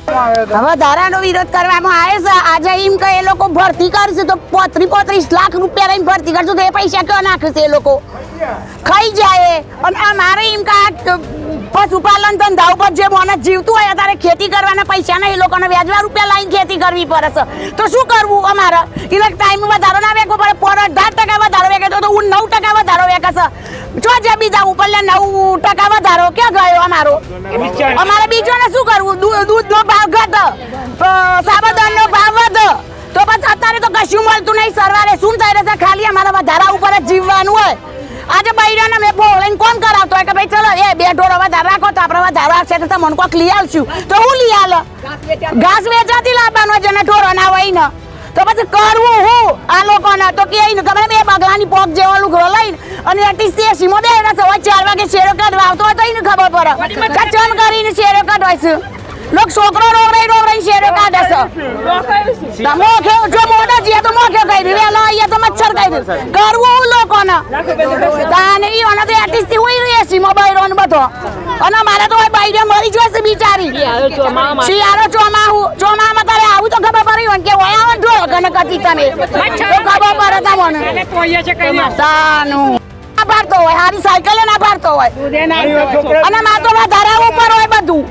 વધારાનો વિરોધ કરવામાં આવે છે આજે એમ કે એ લોકો ભરતી કરશે તો 35 લાખ રૂપિયા લઈને ભરતી કરશું તો એ પૈસા ક્યાં નાખશે એ લોકો ખાઈ જાય અને અમારે એમ કે પશુપાલન ધંધા ઉપર જે માણસ જીવતું હોય અત્યારે ખેતી કરવાના પૈસા ને એ લોકોને વ્યાજવા રૂપિયા લાવીને ખેતી કરવી પડે છે તો શું કરવું અમારે એટલે ટાઈમ વધારો ના વેગવો પડે પર 18% વધારો વેગે તો 9% વધારો વેગે છે જો જે બીજા ઉપર 9% વધારો ક્યાં ગયો અમારે બીજોને શું કરવું દૂધનો ભાવ ઘટે સાબરદારનો ભાવ વધે તો પછી અત્યારે તો કશું મળતું નહીં સરવારે શું થઈ રહેશે ખાલી અમારા વધારા ઉપર જ જીવવાનું હોય આજે બૈરાને મેં બોલાઈને કોણ કરાવતો હોય કે ભાઈ ચલો એ 2 ઢોર વધારે રાખો તો આપણે વધારે આવશે તો તમને કોઈક લઈ આવશું તો હું લઈ આલો ઘાસ વેચાતી લાવવાનો જેને ઢોરો ના હોય ને તો પછી કરવું હું આ લોકોને તો કે તમે 2 બગલાની પોક જેવો લુગડો લઈને અને 80 માં 2 રસ હોય 4 વાગે શેરો કાઢવા આવતો હોય તો એને ખબર પડે કચમ કરીને શેરો કાઢવાય છે લોક છોકરો રોવરાઈ શેરો કાઢે છે મોખે જો મોઢા જીએ તો મોખે કહી દે વેલા અહીંયા તો મચ્છર કહી દે કરવું હું લોકોને તાને ઈ ઓને તો 80 હોય રેસી મોબાઈલ ઓન બધો અને મારે તો બાઈડે મરી જશે બિચારી શિયાળો ચોમામાં તારે આવું તો ખબર પડી હોય કે ઓય આવો ઢોલ કને કતી તને તો ખબર પડે તમને તાનું ના પાડતો હોય હારી સાયકલ ના પાડતો હોય અને માર તો વધારે ઉપર હોય બધું